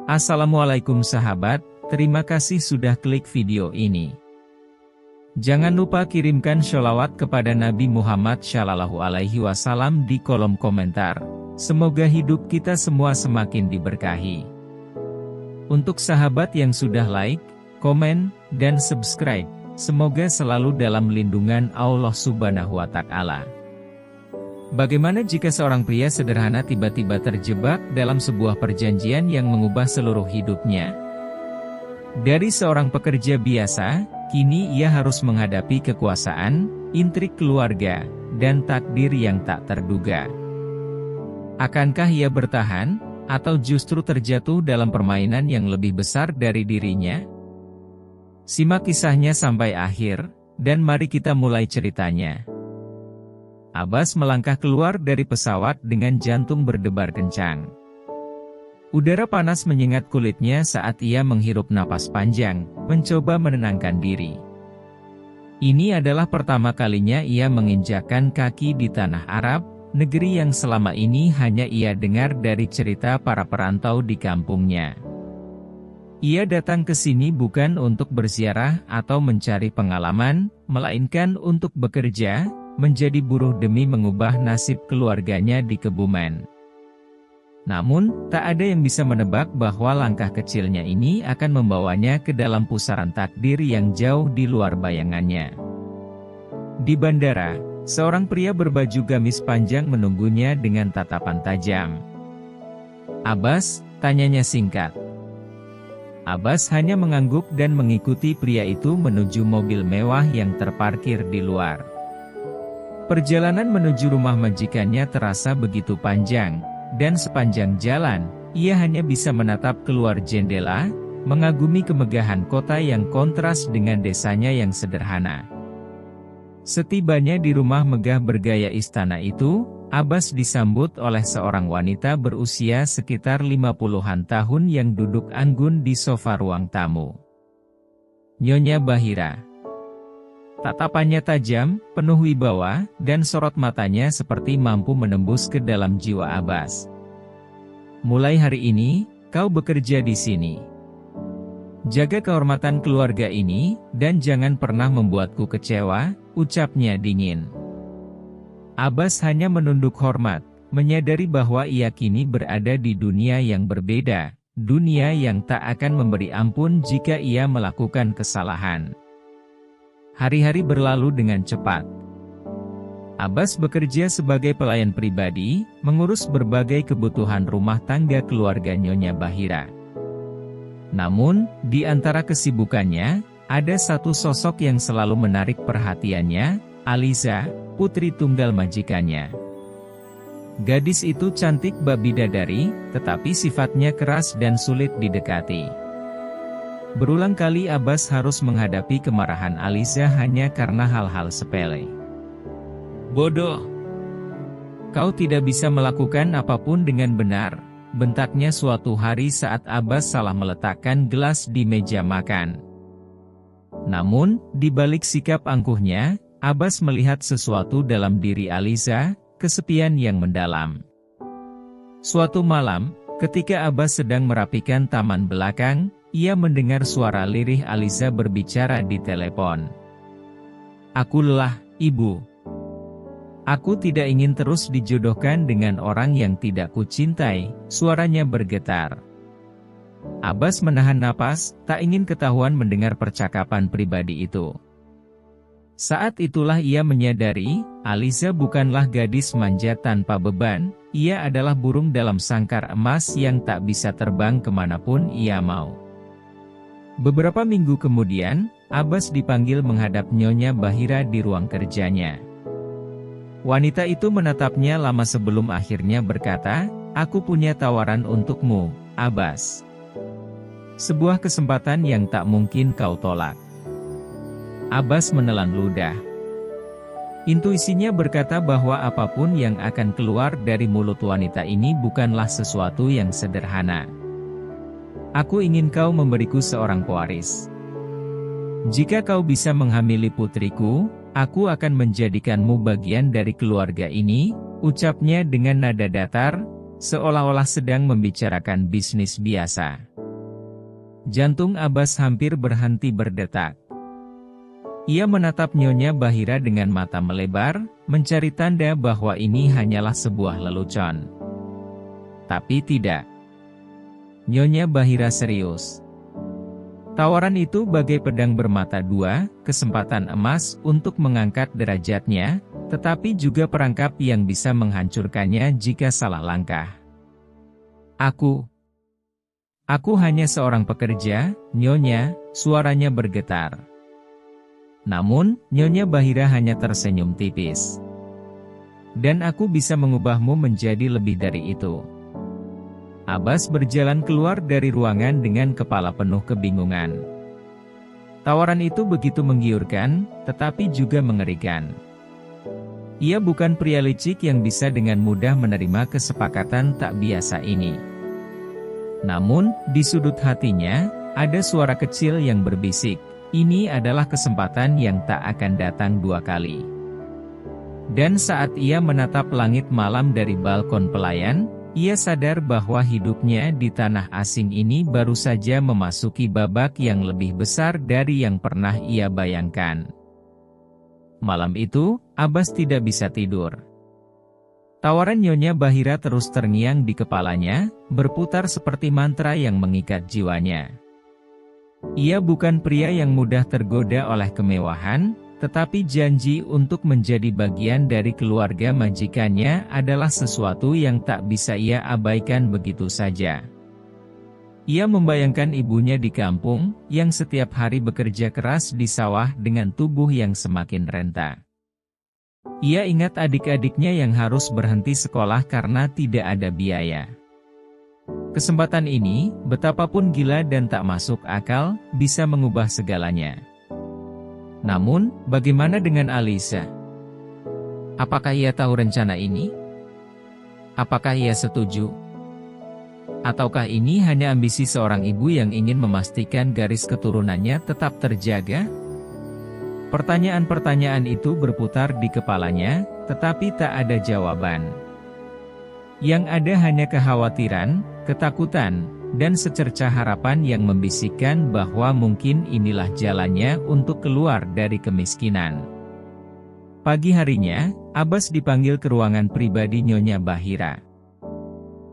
Assalamualaikum sahabat, terima kasih sudah klik video ini. Jangan lupa kirimkan sholawat kepada Nabi Muhammad SAW di kolom komentar. Semoga hidup kita semua semakin diberkahi. Untuk sahabat yang sudah like, komen, dan subscribe, semoga selalu dalam lindungan Allah Subhanahu wa Ta'ala. Bagaimana jika seorang pria sederhana tiba-tiba terjebak dalam sebuah perjanjian yang mengubah seluruh hidupnya? Dari seorang pekerja biasa, kini ia harus menghadapi kekuasaan, intrik keluarga, dan takdir yang tak terduga. Akankah ia bertahan, atau justru terjatuh dalam permainan yang lebih besar dari dirinya? Simak kisahnya sampai akhir, dan mari kita mulai ceritanya. Abbas melangkah keluar dari pesawat dengan jantung berdebar kencang. Udara panas menyengat kulitnya saat ia menghirup napas panjang, mencoba menenangkan diri. Ini adalah pertama kalinya ia menginjakkan kaki di tanah Arab, negeri yang selama ini hanya ia dengar dari cerita para perantau di kampungnya. Ia datang ke sini bukan untuk berziarah atau mencari pengalaman, melainkan untuk bekerja, menjadi buruh demi mengubah nasib keluarganya di Kebumen. Namun, tak ada yang bisa menebak bahwa langkah kecilnya ini akan membawanya ke dalam pusaran takdir yang jauh di luar bayangannya. Di bandara, seorang pria berbaju gamis panjang menunggunya dengan tatapan tajam. "Abbas?" tanyanya singkat. Abbas hanya mengangguk dan mengikuti pria itu menuju mobil mewah yang terparkir di luar. Perjalanan menuju rumah majikannya terasa begitu panjang, dan sepanjang jalan, ia hanya bisa menatap keluar jendela, mengagumi kemegahan kota yang kontras dengan desanya yang sederhana. Setibanya di rumah megah bergaya istana itu, Abbas disambut oleh seorang wanita berusia sekitar 50-an tahun yang duduk anggun di sofa ruang tamu. Nyonya Bahira. Tatapannya tajam, penuh wibawa, dan sorot matanya seperti mampu menembus ke dalam jiwa Abbas. "Mulai hari ini, kau bekerja di sini. Jaga kehormatan keluarga ini, dan jangan pernah membuatku kecewa," ucapnya dingin. Abbas hanya menunduk hormat, menyadari bahwa ia kini berada di dunia yang berbeda, dunia yang tak akan memberi ampun jika ia melakukan kesalahan. Hari-hari berlalu dengan cepat. Abbas bekerja sebagai pelayan pribadi, mengurus berbagai kebutuhan rumah tangga keluarga Nyonya Bahira. Namun, di antara kesibukannya, ada satu sosok yang selalu menarik perhatiannya, Aliza, putri tunggal majikannya. Gadis itu cantik bak bidadari, tetapi sifatnya keras dan sulit didekati. Berulang kali Abbas harus menghadapi kemarahan Aliza hanya karena hal-hal sepele. "Bodoh! Kau tidak bisa melakukan apapun dengan benar," bentaknya suatu hari saat Abbas salah meletakkan gelas di meja makan. Namun, di balik sikap angkuhnya, Abbas melihat sesuatu dalam diri Aliza, kesepian yang mendalam. Suatu malam, ketika Abbas sedang merapikan taman belakang, ia mendengar suara lirih Aliza berbicara di telepon. "Aku lelah, Ibu. Aku tidak ingin terus dijodohkan dengan orang yang tidak kucintai," suaranya bergetar. Abbas menahan napas, tak ingin ketahuan mendengar percakapan pribadi itu. Saat itulah ia menyadari, Aliza bukanlah gadis manja tanpa beban, ia adalah burung dalam sangkar emas yang tak bisa terbang kemanapun ia mau. Beberapa minggu kemudian, Abbas dipanggil menghadap Nyonya Bahira di ruang kerjanya. Wanita itu menatapnya lama sebelum akhirnya berkata, "Aku punya tawaran untukmu, Abbas. Sebuah kesempatan yang tak mungkin kau tolak." Abbas menelan ludah. Intuisinya berkata bahwa apapun yang akan keluar dari mulut wanita ini bukanlah sesuatu yang sederhana. "Aku ingin kau memberiku seorang pewaris. Jika kau bisa menghamili putriku, aku akan menjadikanmu bagian dari keluarga ini," ucapnya dengan nada datar, seolah-olah sedang membicarakan bisnis biasa. Jantung Abbas hampir berhenti berdetak. Ia menatap Nyonya Bahira dengan mata melebar, mencari tanda bahwa ini hanyalah sebuah lelucon. Tapi tidak. Nyonya Bahira serius. Tawaran itu bagai pedang bermata dua, kesempatan emas untuk mengangkat derajatnya, tetapi juga perangkap yang bisa menghancurkannya jika salah langkah. Aku hanya seorang pekerja, Nyonya, suaranya bergetar. Namun, Nyonya Bahira hanya tersenyum tipis. Dan aku bisa mengubahmu menjadi lebih dari itu. Abbas berjalan keluar dari ruangan dengan kepala penuh kebingungan. Tawaran itu begitu menggiurkan, tetapi juga mengerikan. Ia bukan pria licik yang bisa dengan mudah menerima kesepakatan tak biasa ini. Namun, di sudut hatinya, ada suara kecil yang berbisik, ini adalah kesempatan yang tak akan datang dua kali. Dan saat ia menatap langit malam dari balkon pelayan, ia sadar bahwa hidupnya di tanah asing ini baru saja memasuki babak yang lebih besar dari yang pernah ia bayangkan. Malam itu, Abbas tidak bisa tidur. Tawaran Nyonya Bahira terus terngiang di kepalanya, berputar seperti mantra yang mengikat jiwanya. Ia bukan pria yang mudah tergoda oleh kemewahan, tetapi janji untuk menjadi bagian dari keluarga majikannya adalah sesuatu yang tak bisa ia abaikan begitu saja. Ia membayangkan ibunya di kampung, yang setiap hari bekerja keras di sawah dengan tubuh yang semakin renta. Ia ingat adik-adiknya yang harus berhenti sekolah karena tidak ada biaya. Kesempatan ini, betapapun gila dan tak masuk akal, bisa mengubah segalanya. Namun, bagaimana dengan Alisa? Apakah ia tahu rencana ini? Apakah ia setuju? Ataukah ini hanya ambisi seorang ibu yang ingin memastikan garis keturunannya tetap terjaga? Pertanyaan-pertanyaan itu berputar di kepalanya, tetapi tak ada jawaban. Yang ada hanya kekhawatiran, ketakutan, dan secercah harapan yang membisikkan bahwa mungkin inilah jalannya untuk keluar dari kemiskinan. Pagi harinya, Abbas dipanggil ke ruangan pribadi Nyonya Bahira.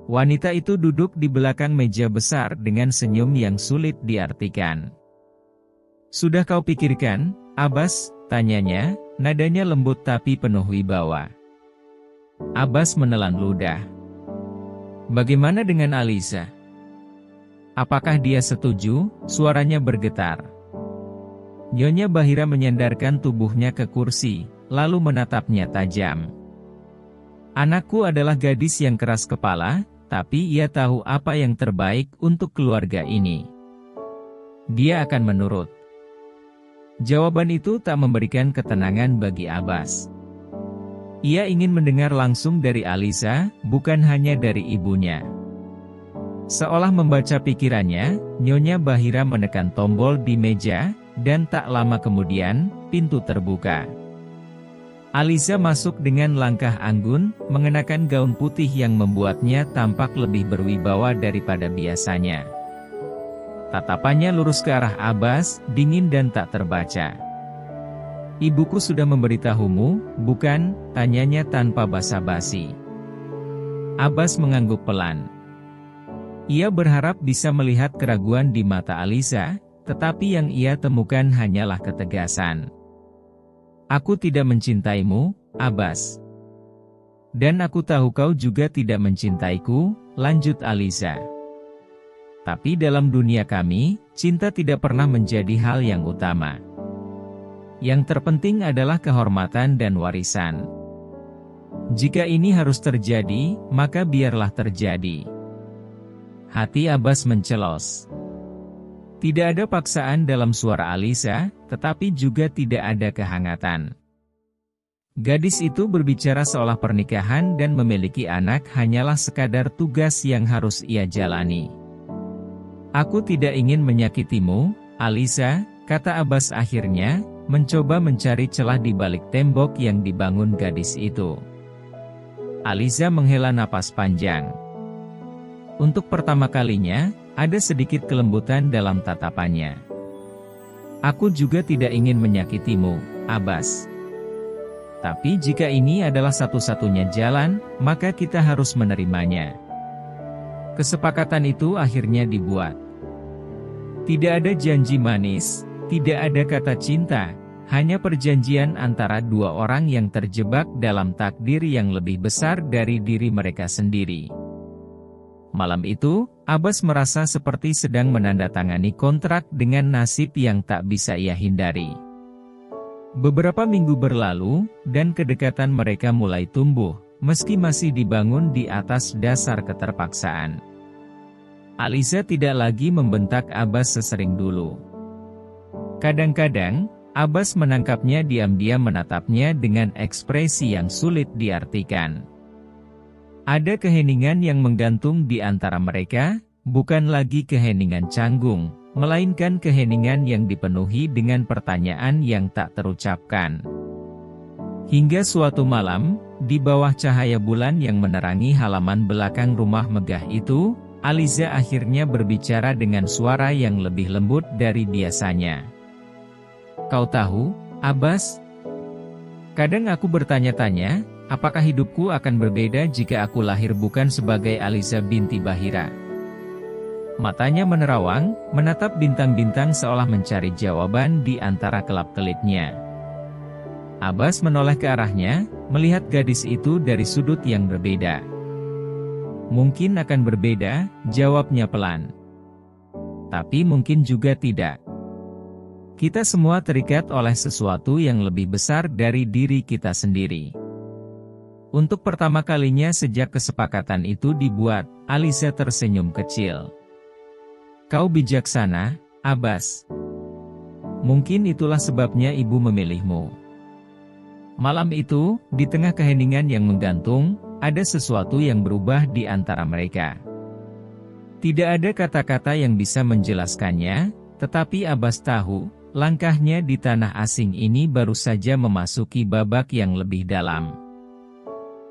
Wanita itu duduk di belakang meja besar dengan senyum yang sulit diartikan. "Sudah kau pikirkan, Abbas?" tanyanya, nadanya lembut tapi penuh wibawa. Abbas menelan ludah. "Bagaimana dengan Alisa? Apakah dia setuju?" Suaranya bergetar. Nyonya Bahira menyandarkan tubuhnya ke kursi, lalu menatapnya tajam. "Anakku adalah gadis yang keras kepala, tapi ia tahu apa yang terbaik untuk keluarga ini. Dia akan menurut." Jawaban itu tak memberikan ketenangan bagi Abbas. Ia ingin mendengar langsung dari Alisa, bukan hanya dari ibunya. Seolah membaca pikirannya, Nyonya Bahira menekan tombol di meja, dan tak lama kemudian, pintu terbuka. Alisa masuk dengan langkah anggun, mengenakan gaun putih yang membuatnya tampak lebih berwibawa daripada biasanya. Tatapannya lurus ke arah Abbas, dingin dan tak terbaca. "Ibuku sudah memberitahumu, bukan?" tanyanya tanpa basa-basi. Abbas mengangguk pelan. Ia berharap bisa melihat keraguan di mata Alisa, tetapi yang ia temukan hanyalah ketegasan. "Aku tidak mencintaimu, Abbas. Dan aku tahu kau juga tidak mencintaiku," lanjut Alisa. "Tapi dalam dunia kami, cinta tidak pernah menjadi hal yang utama. Yang terpenting adalah kehormatan dan warisan. Jika ini harus terjadi, maka biarlah terjadi." Hati Abbas mencelos. Tidak ada paksaan dalam suara Alisa, tetapi juga tidak ada kehangatan. Gadis itu berbicara seolah pernikahan dan memiliki anak hanyalah sekadar tugas yang harus ia jalani. "Aku tidak ingin menyakitimu, Alisa," kata Abbas akhirnya, mencoba mencari celah di balik tembok yang dibangun gadis itu. Alisa menghela napas panjang. Untuk pertama kalinya, ada sedikit kelembutan dalam tatapannya. Aku juga tidak ingin menyakitimu, Abbas. Tapi jika ini adalah satu-satunya jalan, maka kita harus menerimanya. Kesepakatan itu akhirnya dibuat. Tidak ada janji manis, tidak ada kata cinta, hanya perjanjian antara dua orang yang terjebak dalam takdir yang lebih besar dari diri mereka sendiri. Malam itu, Abbas merasa seperti sedang menandatangani kontrak dengan nasib yang tak bisa ia hindari. Beberapa minggu berlalu, dan kedekatan mereka mulai tumbuh, meski masih dibangun di atas dasar keterpaksaan. Aliza tidak lagi membentak Abbas sesering dulu. Kadang-kadang, Abbas menangkapnya diam-diam menatapnya dengan ekspresi yang sulit diartikan. Ada keheningan yang menggantung di antara mereka, bukan lagi keheningan canggung, melainkan keheningan yang dipenuhi dengan pertanyaan yang tak terucapkan. Hingga suatu malam, di bawah cahaya bulan yang menerangi halaman belakang rumah megah itu, Aliza akhirnya berbicara dengan suara yang lebih lembut dari biasanya. Kau tahu, Abbas? Kadang aku bertanya-tanya, apakah hidupku akan berbeda jika aku lahir bukan sebagai Aliza binti Bahira? Matanya menerawang, menatap bintang-bintang seolah mencari jawaban di antara kelap-kelipnya. Abbas menoleh ke arahnya, melihat gadis itu dari sudut yang berbeda. Mungkin akan berbeda, jawabnya pelan. Tapi mungkin juga tidak. Kita semua terikat oleh sesuatu yang lebih besar dari diri kita sendiri. Untuk pertama kalinya sejak kesepakatan itu dibuat, Aliza tersenyum kecil. Kau bijaksana, Abbas. Mungkin itulah sebabnya ibu memilihmu. Malam itu, di tengah keheningan yang menggantung, ada sesuatu yang berubah di antara mereka. Tidak ada kata-kata yang bisa menjelaskannya, tetapi Abbas tahu, langkahnya di tanah asing ini baru saja memasuki babak yang lebih dalam.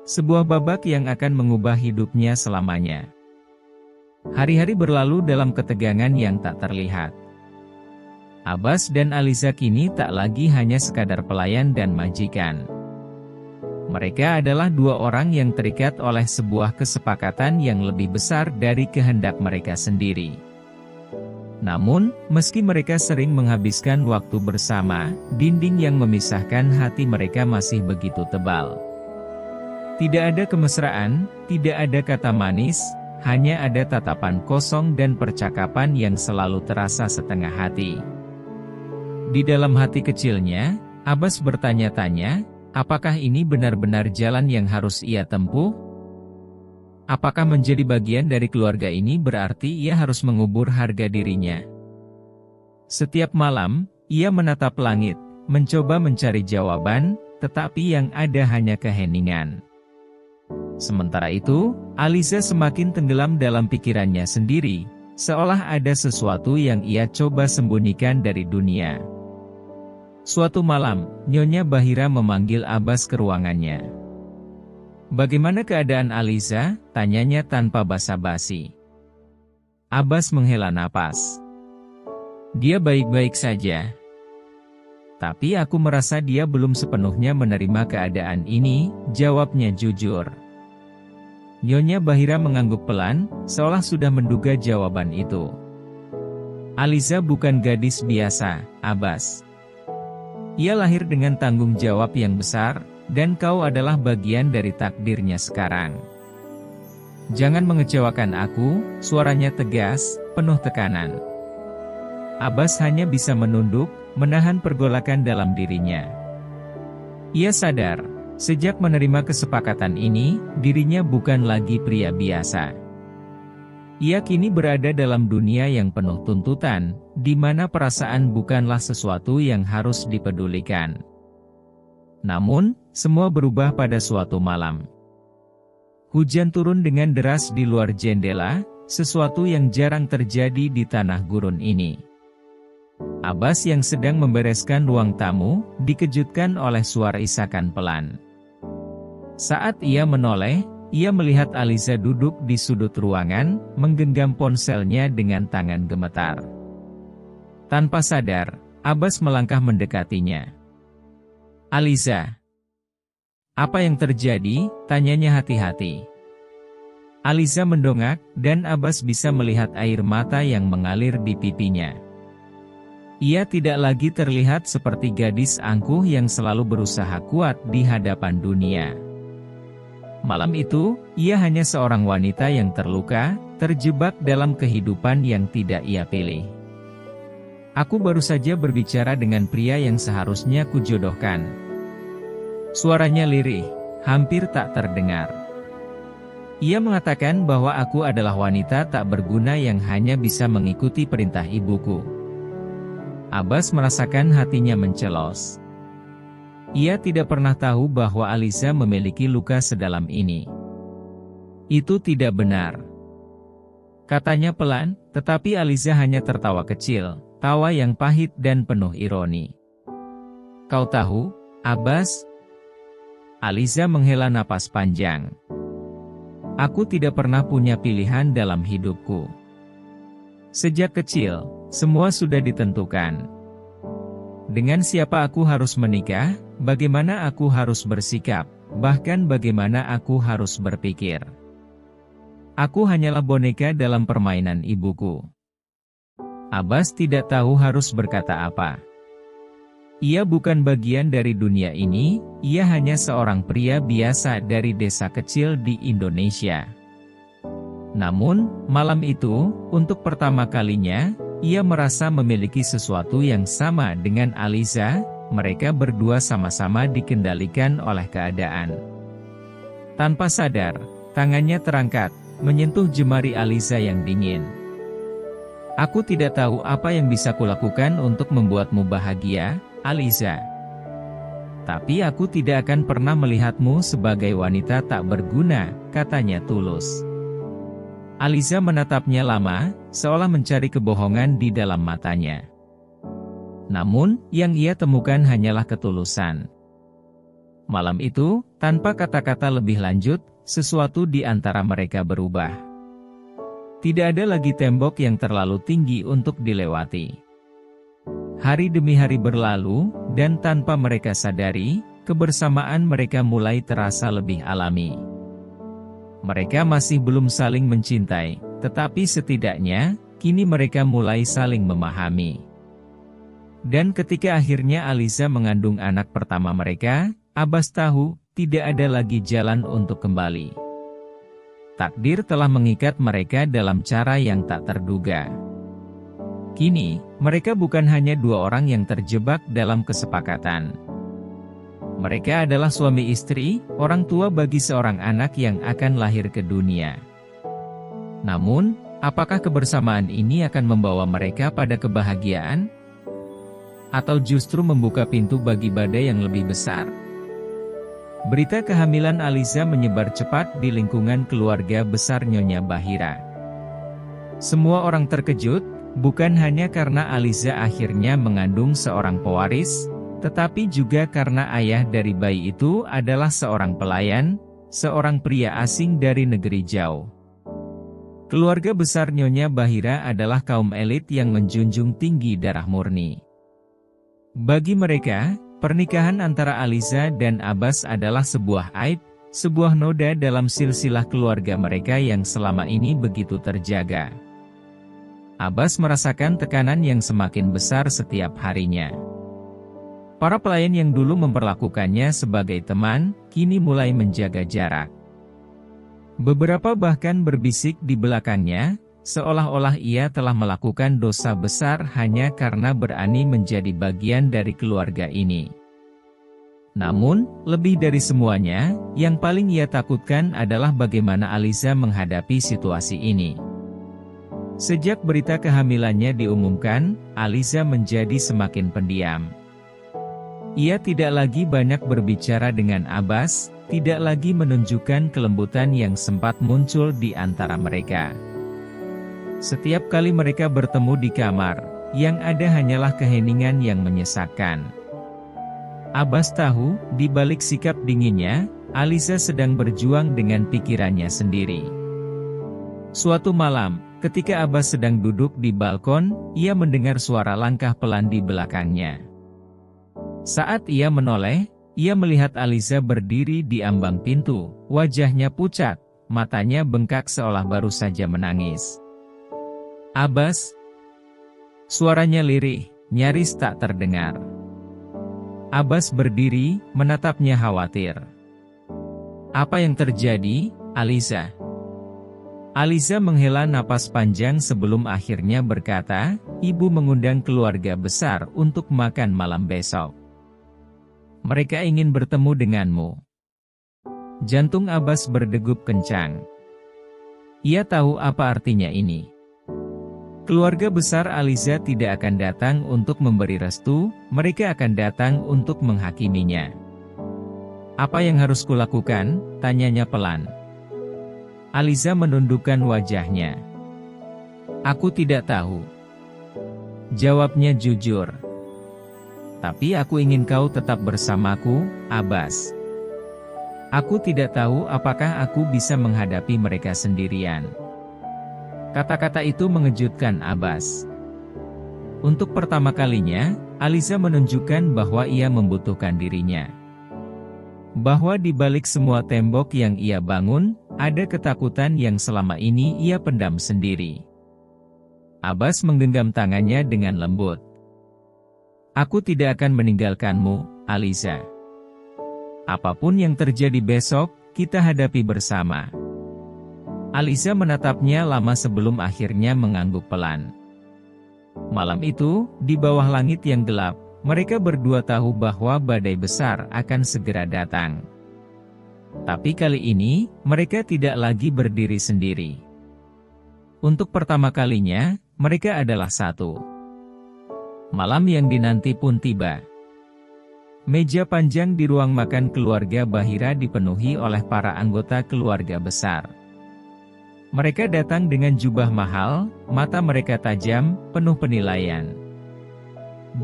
Sebuah babak yang akan mengubah hidupnya selamanya. Hari-hari berlalu dalam ketegangan yang tak terlihat. Abbas dan Aliza kini tak lagi hanya sekadar pelayan dan majikan. Mereka adalah dua orang yang terikat oleh sebuah kesepakatan yang lebih besar dari kehendak mereka sendiri. Namun, meski mereka sering menghabiskan waktu bersama, dinding yang memisahkan hati mereka masih begitu tebal. Tidak ada kemesraan, tidak ada kata manis, hanya ada tatapan kosong dan percakapan yang selalu terasa setengah hati. Di dalam hati kecilnya, Abbas bertanya-tanya, apakah ini benar-benar jalan yang harus ia tempuh? Apakah menjadi bagian dari keluarga ini berarti ia harus mengubur harga dirinya? Setiap malam, ia menatap langit, mencoba mencari jawaban, tetapi yang ada hanya keheningan. Sementara itu, Aliza semakin tenggelam dalam pikirannya sendiri, seolah ada sesuatu yang ia coba sembunyikan dari dunia. Suatu malam, Nyonya Bahira memanggil Abbas ke ruangannya. Bagaimana keadaan Aliza? Tanyanya tanpa basa-basi. Abbas menghela napas. Dia baik-baik saja. Tapi aku merasa dia belum sepenuhnya menerima keadaan ini, jawabnya jujur. Nyonya Bahira mengangguk pelan, seolah sudah menduga jawaban itu. Aliza bukan gadis biasa, Abbas. Ia lahir dengan tanggung jawab yang besar, dan kau adalah bagian dari takdirnya sekarang. Jangan mengecewakan aku, suaranya tegas, penuh tekanan. Abbas hanya bisa menunduk, menahan pergolakan dalam dirinya. Ia sadar, sejak menerima kesepakatan ini, dirinya bukan lagi pria biasa. Ia kini berada dalam dunia yang penuh tuntutan, di mana perasaan bukanlah sesuatu yang harus dipedulikan. Namun, semua berubah pada suatu malam. Hujan turun dengan deras di luar jendela, sesuatu yang jarang terjadi di tanah gurun ini. Abbas yang sedang membereskan ruang tamu, dikejutkan oleh suara isakan pelan. Saat ia menoleh, ia melihat Aliza duduk di sudut ruangan, menggenggam ponselnya dengan tangan gemetar. Tanpa sadar, Abbas melangkah mendekatinya. "Aliza, apa yang terjadi?" tanyanya hati-hati. Aliza mendongak, dan Abbas bisa melihat air mata yang mengalir di pipinya. Ia tidak lagi terlihat seperti gadis angkuh yang selalu berusaha kuat di hadapan dunia. Malam itu, ia hanya seorang wanita yang terluka, terjebak dalam kehidupan yang tidak ia pilih. "Aku baru saja berbicara dengan pria yang seharusnya kujodohkan." Suaranya lirih, hampir tak terdengar. Ia mengatakan bahwa aku adalah wanita tak berguna yang hanya bisa mengikuti perintah ibuku. Abbas merasakan hatinya mencelos. Ia tidak pernah tahu bahwa Aliza memiliki luka sedalam ini. "Itu tidak benar," katanya pelan, tetapi Aliza hanya tertawa kecil, tawa yang pahit dan penuh ironi. "Kau tahu, Abbas?" Aliza menghela napas panjang. "Aku tidak pernah punya pilihan dalam hidupku. Sejak kecil, semua sudah ditentukan. Dengan siapa aku harus menikah, bagaimana aku harus bersikap, bahkan bagaimana aku harus berpikir. Aku hanyalah boneka dalam permainan ibuku." Abbas tidak tahu harus berkata apa. Ia bukan bagian dari dunia ini, ia hanya seorang pria biasa dari desa kecil di Indonesia. Namun, malam itu, untuk pertama kalinya, ia merasa memiliki sesuatu yang sama dengan Aliza. Mereka berdua sama-sama dikendalikan oleh keadaan. Tanpa sadar, tangannya terangkat, menyentuh jemari Aliza yang dingin. "Aku tidak tahu apa yang bisa kulakukan untuk membuatmu bahagia, Aliza. Tapi aku tidak akan pernah melihatmu sebagai wanita tak berguna," katanya tulus. Aliza menatapnya lama, seolah mencari kebohongan di dalam matanya. Namun, yang ia temukan hanyalah ketulusan. Malam itu, tanpa kata-kata lebih lanjut, sesuatu di antara mereka berubah. Tidak ada lagi tembok yang terlalu tinggi untuk dilewati. Hari demi hari berlalu, dan tanpa mereka sadari, kebersamaan mereka mulai terasa lebih alami. Mereka masih belum saling mencintai, tetapi setidaknya, kini mereka mulai saling memahami. Dan ketika akhirnya Aliza mengandung anak pertama mereka, Abbas tahu, tidak ada lagi jalan untuk kembali. Takdir telah mengikat mereka dalam cara yang tak terduga. Kini, mereka bukan hanya dua orang yang terjebak dalam kesepakatan. Mereka adalah suami istri, orang tua bagi seorang anak yang akan lahir ke dunia. Namun, apakah kebersamaan ini akan membawa mereka pada kebahagiaan? Atau justru membuka pintu bagi badai yang lebih besar? Berita kehamilan Aliza menyebar cepat di lingkungan keluarga besar Nyonya Bahira. Semua orang terkejut, bukan hanya karena Aliza akhirnya mengandung seorang pewaris, tetapi juga karena ayah dari bayi itu adalah seorang pelayan, seorang pria asing dari negeri jauh. Keluarga besar Nyonya Bahira adalah kaum elit yang menjunjung tinggi darah murni. Bagi mereka, pernikahan antara Aliza dan Abbas adalah sebuah aib, sebuah noda dalam silsilah keluarga mereka yang selama ini begitu terjaga. Abbas merasakan tekanan yang semakin besar setiap harinya. Para pelayan yang dulu memperlakukannya sebagai teman, kini mulai menjaga jarak. Beberapa bahkan berbisik di belakangnya, seolah-olah ia telah melakukan dosa besar hanya karena berani menjadi bagian dari keluarga ini. Namun, lebih dari semuanya, yang paling ia takutkan adalah bagaimana Aliza menghadapi situasi ini. Sejak berita kehamilannya diumumkan, Aliza menjadi semakin pendiam. Ia tidak lagi banyak berbicara dengan Abbas, tidak lagi menunjukkan kelembutan yang sempat muncul di antara mereka. Setiap kali mereka bertemu di kamar, yang ada hanyalah keheningan yang menyesakkan. Abbas tahu, di balik sikap dinginnya, Aliza sedang berjuang dengan pikirannya sendiri. Suatu malam, ketika Abbas sedang duduk di balkon, ia mendengar suara langkah pelan di belakangnya. Saat ia menoleh, ia melihat Aliza berdiri di ambang pintu, wajahnya pucat, matanya bengkak seolah baru saja menangis. "Abbas?" Suaranya lirih, nyaris tak terdengar. Abbas berdiri, menatapnya khawatir. "Apa yang terjadi, Aliza?" Aliza menghela napas panjang sebelum akhirnya berkata, "Ibu mengundang keluarga besar untuk makan malam besok. Mereka ingin bertemu denganmu." Jantung Abbas berdegup kencang. Ia tahu apa artinya ini. Keluarga besar Aliza tidak akan datang untuk memberi restu, mereka akan datang untuk menghakiminya. "Apa yang harus kulakukan?" tanyanya pelan. Aliza menundukkan wajahnya. "Aku tidak tahu," jawabnya jujur. "Tapi aku ingin kau tetap bersamaku, Abbas. Aku tidak tahu apakah aku bisa menghadapi mereka sendirian." Kata-kata itu mengejutkan Abbas. Untuk pertama kalinya, Aliza menunjukkan bahwa ia membutuhkan dirinya. Bahwa di balik semua tembok yang ia bangun, ada ketakutan yang selama ini ia pendam sendiri. Abbas menggenggam tangannya dengan lembut. "Aku tidak akan meninggalkanmu, Aliza. Apapun yang terjadi besok, kita hadapi bersama." Aliza menatapnya lama sebelum akhirnya mengangguk pelan. Malam itu, di bawah langit yang gelap, mereka berdua tahu bahwa badai besar akan segera datang. Tapi kali ini, mereka tidak lagi berdiri sendiri. Untuk pertama kalinya, mereka adalah satu. Malam yang dinanti pun tiba. Meja panjang di ruang makan keluarga Bahira dipenuhi oleh para anggota keluarga besar. Mereka datang dengan jubah mahal, mata mereka tajam, penuh penilaian.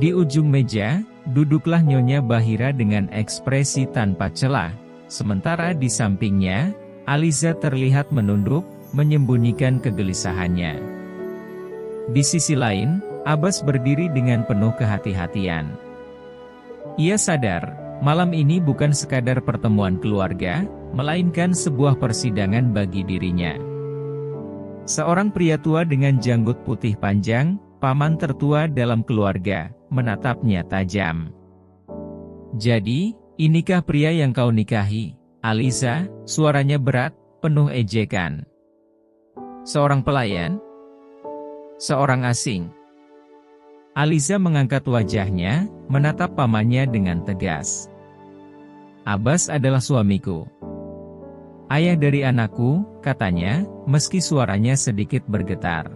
Di ujung meja, duduklah Nyonya Bahira dengan ekspresi tanpa celah, sementara di sampingnya, Aliza terlihat menunduk, menyembunyikan kegelisahannya. Di sisi lain, Abbas berdiri dengan penuh kehati-hatian. Ia sadar, malam ini bukan sekadar pertemuan keluarga, melainkan sebuah persidangan bagi dirinya. Seorang pria tua dengan janggut putih panjang, paman tertua dalam keluarga, menatapnya tajam. "Jadi, inikah pria yang kau nikahi, Aliza?" Suaranya berat, penuh ejekan. "Seorang pelayan? Seorang asing?" Aliza mengangkat wajahnya, menatap pamannya dengan tegas. "Abbas adalah suamiku. Ayah dari anakku," katanya, meski suaranya sedikit bergetar.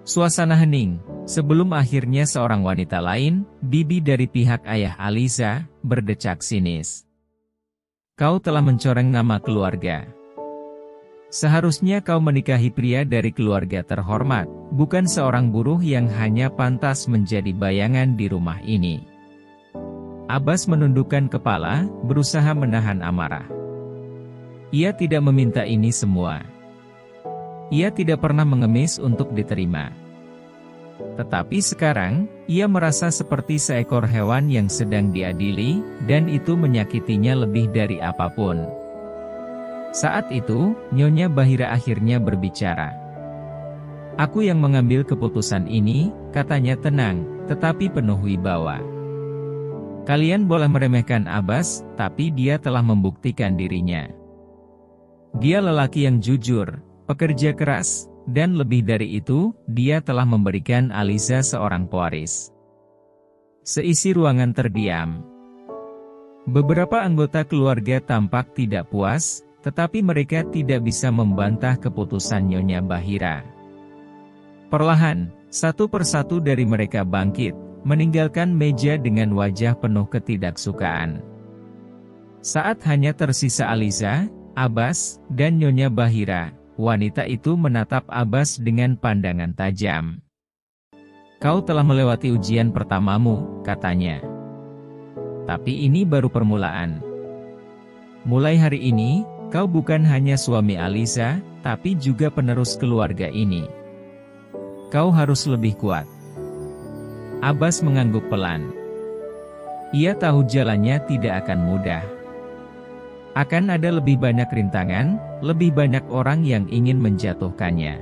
Suasana hening, sebelum akhirnya seorang wanita lain, bibi dari pihak ayah Aliza, berdecak sinis. "Kau telah mencoreng nama keluarga. Seharusnya kau menikahi pria dari keluarga terhormat, bukan seorang buruh yang hanya pantas menjadi bayangan di rumah ini." Abbas menundukkan kepala, berusaha menahan amarah. Ia tidak meminta ini semua. Ia tidak pernah mengemis untuk diterima. Tetapi sekarang, ia merasa seperti seekor hewan yang sedang diadili, dan itu menyakitinya lebih dari apapun. Saat itu, Nyonya Bahira akhirnya berbicara. "Aku yang mengambil keputusan ini," katanya tenang, tetapi penuh wibawa. "Kalian boleh meremehkan Abbas, tapi dia telah membuktikan dirinya. Dia lelaki yang jujur, pekerja keras, dan lebih dari itu, dia telah memberikan Aliza seorang pewaris." Seisi ruangan terdiam. Beberapa anggota keluarga tampak tidak puas, tetapi mereka tidak bisa membantah keputusan Nyonya Bahira. Perlahan, satu persatu dari mereka bangkit, meninggalkan meja dengan wajah penuh ketidaksukaan. Saat hanya tersisa Aliza, Abbas, dan Nyonya Bahira, wanita itu menatap Abbas dengan pandangan tajam. "Kau telah melewati ujian pertamamu," katanya. "Tapi ini baru permulaan. Mulai hari ini, kau bukan hanya suami Alisa, tapi juga penerus keluarga ini. Kau harus lebih kuat." Abbas mengangguk pelan. Ia tahu jalannya tidak akan mudah. Akan ada lebih banyak rintangan, lebih banyak orang yang ingin menjatuhkannya.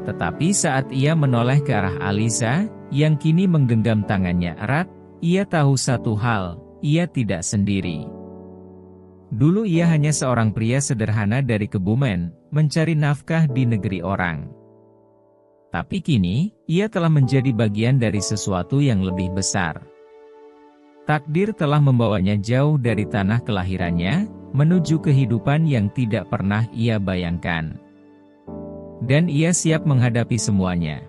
Tetapi saat ia menoleh ke arah Alisa, yang kini menggenggam tangannya erat, ia tahu satu hal, ia tidak sendiri. Dulu ia hanya seorang pria sederhana dari Kebumen, mencari nafkah di negeri orang. Tapi kini, ia telah menjadi bagian dari sesuatu yang lebih besar. Takdir telah membawanya jauh dari tanah kelahirannya, menuju kehidupan yang tidak pernah ia bayangkan. Dan ia siap menghadapi semuanya.